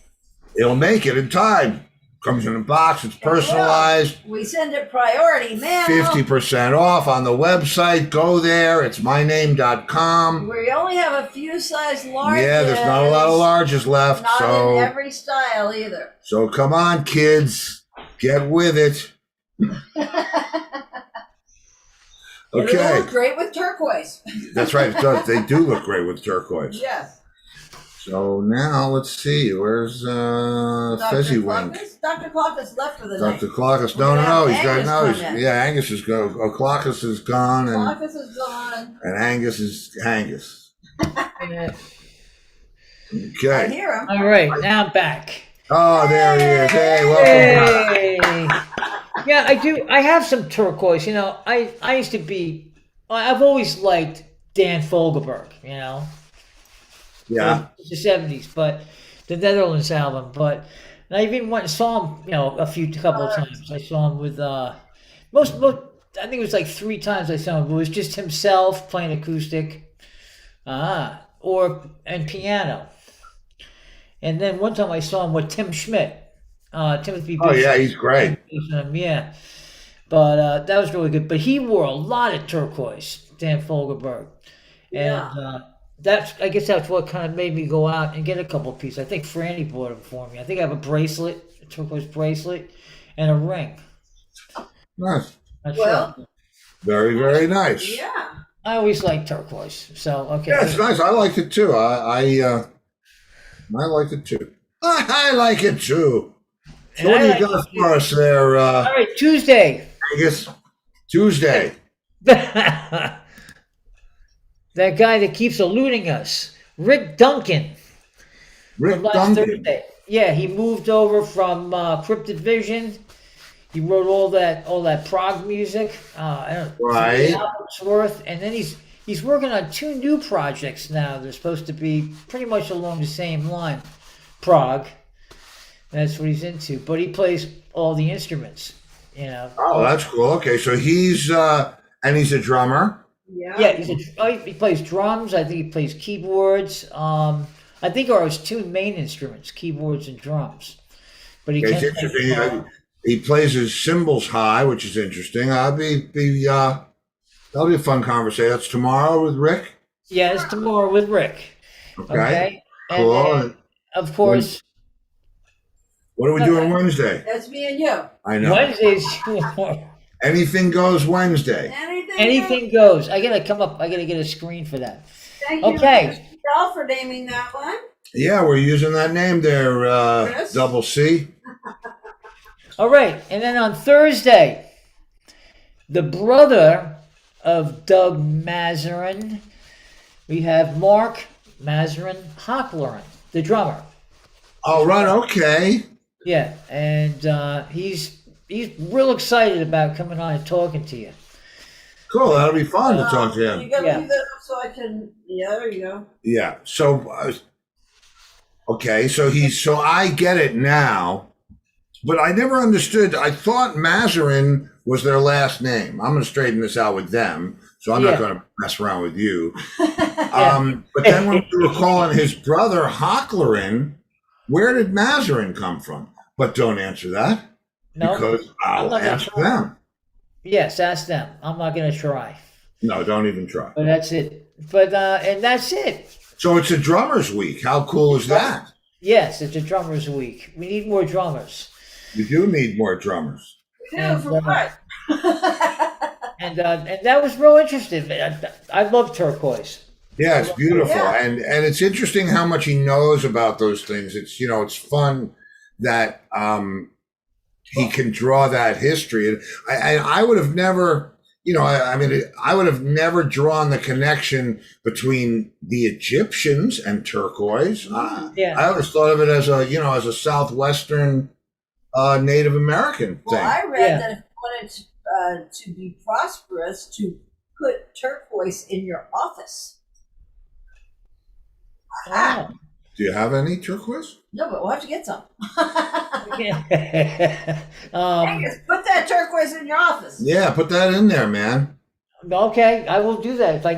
It'll make it in time. Comes in a box. It's personalized. We send it priority mail. 50% off on the website. Go there. It's myname.com. We only have a few size larges. Yeah, there's not a lot of larges left. Not So, in every style either. so come on, kids. Get with it. It'll Okay. look great with turquoise. That's right. It does. They do look great with turquoise. Yes. So now let's see. Where's Fezzy Wink? Dr. Clockus left for the night. Dr. Clockus. No. He's got no. Yeah, Angus is go. Oh, Clockus is gone, and Clockus is gone. Angus is Angus. I Okay. hear him. All right, now I'm back. Oh, there he is. Hey, welcome back. Hey. Yeah, I do. I have some turquoise. You know, I used to be. I've always liked Dan Fogelberg. You know. Yeah. The 70s, but the Netherlands album. But and I even went and saw him. You know, couple of times. I saw him with most. I think it was like 3 times I saw him. It was just himself playing acoustic, and piano. And then one time I saw him with Tim Schmidt, Timothy. Oh Bishop. yeah, he's great. Yeah, But that was really good. But he wore a lot of turquoise, Dan Fogelberg. And I guess that's what kind of made me go out and get a couple pieces. I think Franny bought them for me. I think I have a bracelet, a turquoise bracelet, and a ring. Nice. Not Well- sure. Very, very nice. Yeah. I always like turquoise. So, okay. Yeah, it's nice. I liked it too. I liked it too. I like it too. So what do you got for us there, All right, Tuesday. Vegas? Tuesday. That guy that keeps eluding us, Rick Duncan. Rick from last Duncan. Thursday. Yeah, he moved over from Cryptid Vision. He wrote all that prog music. I don't know, Right. 3 albums worth, and then he's working on 2 new projects now. They're supposed to be pretty much along the same line, prog. That's what he's into. But he plays all the instruments. You know. Oh, that's cool. Okay, so he's a drummer. Yeah. Yeah, he plays drums. I think he plays keyboards. I think are his 2 main instruments, keyboards and drums. But he It's can interesting. He plays his cymbals high, which is interesting. That'll be a fun conversation. That's tomorrow with Rick. Yeah, it's tomorrow with Rick. Okay. And Cool. then, of course, What are we doing Wednesday? That's me and you. I know. Wednesday's Anything goes Wednesday. anything goes. I gotta come up. I gotta get a screen for that. Thank you, Okay. Michelle, for naming that one. Yeah, we're using that name there, Chris? Double C. All right, and then on Thursday, the brother of Doug Mazarin, we have Mark Mazarin Hochlerin, the drummer. All right, okay. Yeah, and he's real excited about coming on and talking to you. Cool, that'll be fun to talk to You him. gotta Yeah. leave that up so I can. Yeah, there you go. Yeah. So, okay. So I get it now, but I never understood. I thought Mazarin was their last name. I'm going to straighten this out with them, so I'm Yeah. not going to mess around with you. But then when we were calling his brother Hochlerin, where did Mazarin come from? But don't answer that No, because I'm I'll not gonna ask try. them. Yes, ask them. I'm not gonna try, No, don't even try. but that's it. But and that's it. So it's a drummer's week. How cool is that? Yes, it's a drummers week. We need more drummers. You do need more drummers. Yeah, for what? And that was real interesting. I love turquoise. Yeah, it's beautiful, Yeah. and it's interesting how much he knows about those things. It's it's fun that he can draw that history, and I would have never, I would have never drawn the connection between the Egyptians and turquoise. Yeah. I always thought of it as a southwestern Native American thing. Well, I read Yeah. that if you wanted to be prosperous, to put turquoise in your office. Oh. Do you have any turquoise? No, but we'll have to get some. um, Put that turquoise in your office. Yeah, put that in there, man. okay, I will do that if I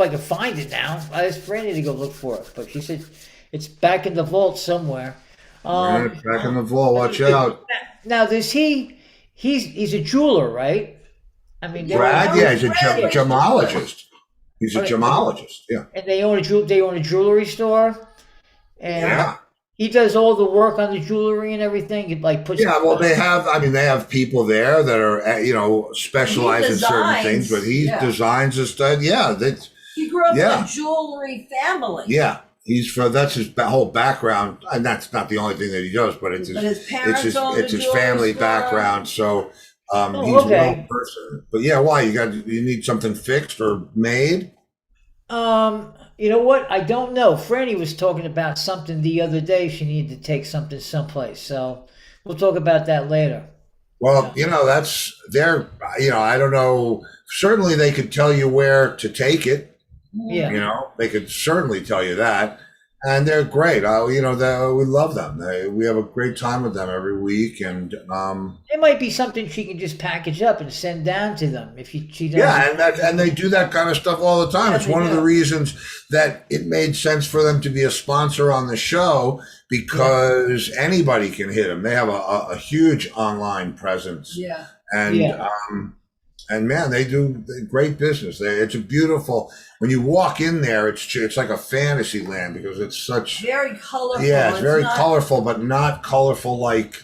can find it now. I asked Brandy to go look for it, but she said it's back in the vault somewhere. Right, back in the vault. Watch out. Now, does he's a jeweler, right? I mean, Brad, yeah, he's a gemologist. He's a Okay. gemologist, yeah. and they own a jewelry store, and Yeah. he does all the work on the jewelry and everything. He like puts Yeah, well, they have people there that are, specialized in certain designs, things, but he yeah. designs and stuff. Yeah, He grew up Yeah. in a jewelry family. yeah. That's his whole background, and that's not the only thing that he does, but it's But his parents it's owned a his jewelry family store. background. So he's okay. a real person. But yeah, why you need something fixed or made? You know what? I don't know. Franny was talking about something the other day. She needed to take something someplace, so we'll talk about that later. Well, that's their. I don't know. Certainly, they could tell you where to take it. Yeah. They could certainly tell you that, and they're great. We love them. We have a great time with them every week, and It might be something she can just package up and send down to them if she does. yeah, and they do that kind of stuff all the time. Yeah, It's they one of do. the reasons that it made sense for them to be a sponsor on the show because anybody can hit them. They have a huge online presence. Yeah. And Yeah. and man, they do great business. It's a beautiful. When you walk in there, it's like a fantasy land because it's such. Very colorful. Yeah, it's very not- colorful, but not colorful like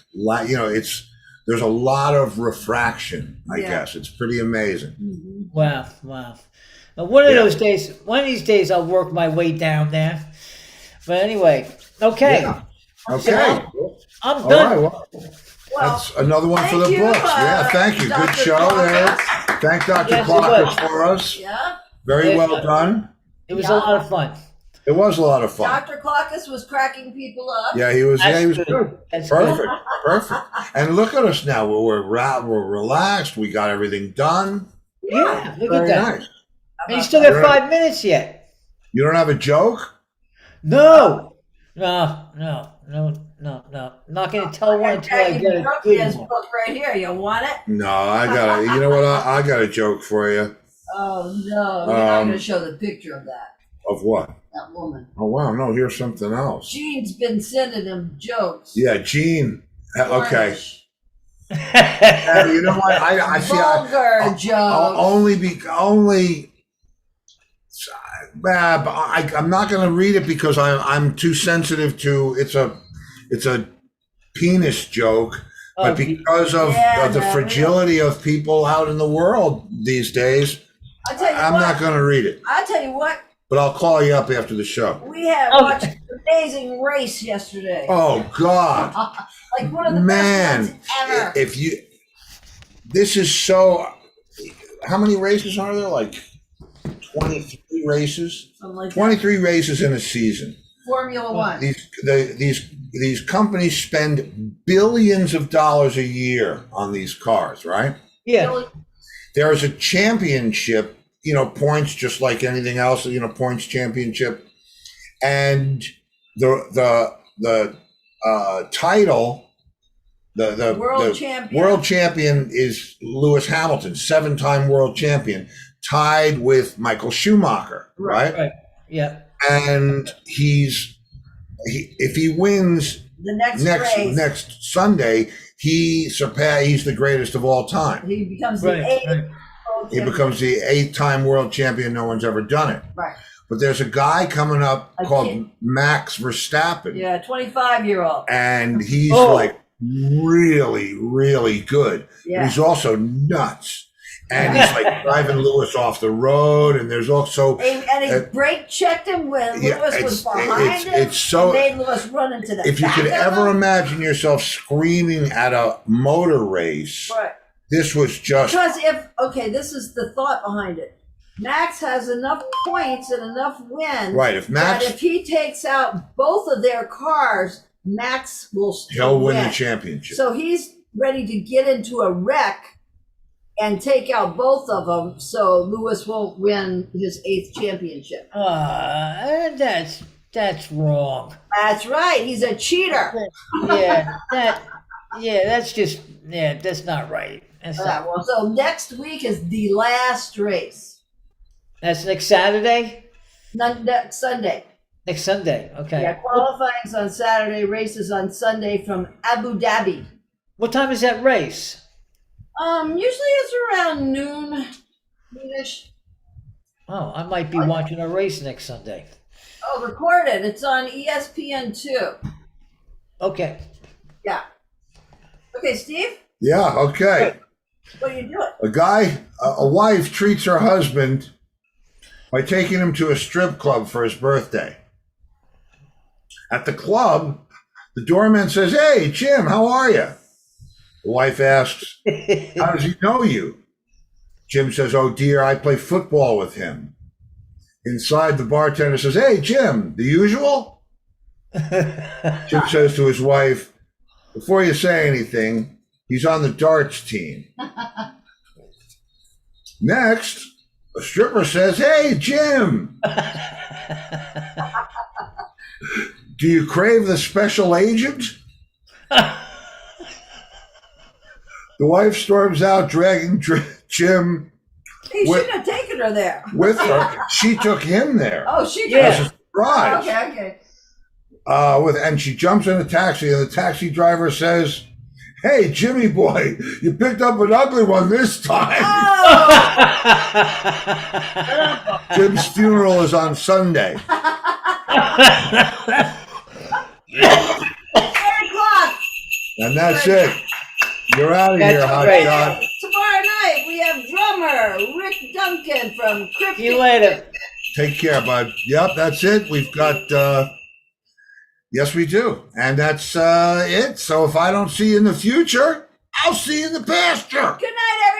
there's a lot of refraction. I Yeah. guess it's pretty amazing. Mhm. Wow. Now, one of Yeah. those days, one of these days, I'll work my way down there. But anyway, okay. Yeah. Okay. I'm All done. right. Well, Well, that's another one for the thank you, books. Yeah, thank you. Good Dr. show there. Clarkus. Thank Dr. Yes, it Clarkus was. for us. Yeah. Very Yeah. well done. It was a lot of fun. It was a lot of fun. Dr. Clarkus was cracking people up. Yeah, he was. That's He was good. good. That's Perfect. Perfect. And look at us now. We're relaxed. We got everything done. Yeah, look Very at that. nice. And you still got 5 minutes yet. You don't have a joke? No. Not going to tell one until I get a His good one. book right here. You want it? No, I got it. You know what? I got a joke for you. Oh no! You're not going to show the picture of that What? woman. Oh wow! No, here's something else. Gene's been sending him jokes. Yeah, Gene. Okay. Flemish, You know what? I see. vulgar jokes. I'm not going to read it because I'm too sensitive to. It's a penis joke, but because of the fragility of people out in the world these days, I tell you I'm what. not going to read it. I tell you what. But I'll call you up after the show. We had watched an amazing race yesterday. Oh God, Like one of the man! best ones ever. This is so. How many races are there? Like 23 races. Something like that. 23 races in a season. Formula One. These companies spend billions of dollars a year on these cars, right? Yeah. There is a championship, points just like anything else, points championship, and the title, the world champion is Lewis Hamilton, 7-time world champion, tied with Michael Schumacher, right? Yeah. And if he wins the next Sunday, he's the greatest of all time. He becomes the eighth. He becomes the 8-time world champion. No one's ever done it. Right. But there's a guy coming up called Max Verstappen. Yeah, 25-year-old. And he's like really, really good. Yeah. But he's also nuts. And he's like driving Lewis off the road. And there's also... And he brake checked him when Lewis was behind him. It's so... And made Lewis run into the If you back could of ever him. imagine yourself screaming at a motor race... Right. This was just... Because this is the thought behind it. Max has enough points and enough wins. Right, that if he takes out both of their cars, Max will still he'll win the championship. So he's ready to get into a wreck and take out both of them so Lewis won't win his 8th championship. That's wrong. That's right. He's a cheater. That's not right. So next week is the last race. That's next Saturday? Next Sunday. Next Sunday, okay. Yeah, qualifying's on Saturday, races on Sunday from Abu Dhabi. What time is that race? Usually it's around noonish. Oh, I might be watching a race next Sunday. Oh, record it. It's on ESPN2. Okay. Yeah. Okay, Steve? Yeah, okay. What are you doing? A wife treats her husband by taking him to a strip club for his birthday. At the club, the doorman says, "Hey, Jim, how are you?" The wife asks, "How does he know you?" Jim says, "Oh dear, I play football with him." Inside, the bartender says, "Hey, Jim, the usual?" Jim says to his wife, "Before you say anything, he's on the darts team." Next, a stripper says, "Hey, Jim, do you crave the special agent?" The wife storms out, dragging Jim He shouldn't have taken her there. with her. She took him there. Oh, she did. As a surprise. Okay. And she jumps in a taxi, and the taxi driver says, Hey, Jimmy boy, you picked up an ugly one this time. Oh! Jim's funeral is on Sunday. 4 o'clock. And that's it. You're out of here, That's hot great. shot. Tomorrow night we have drummer Rick Duncan from Cryptic. See you later. Take care, bud. Yep, that's it. We've got, yes, we do. And that's it. So if I don't see you in the future, I'll see you in the pasture. Good night, everybody.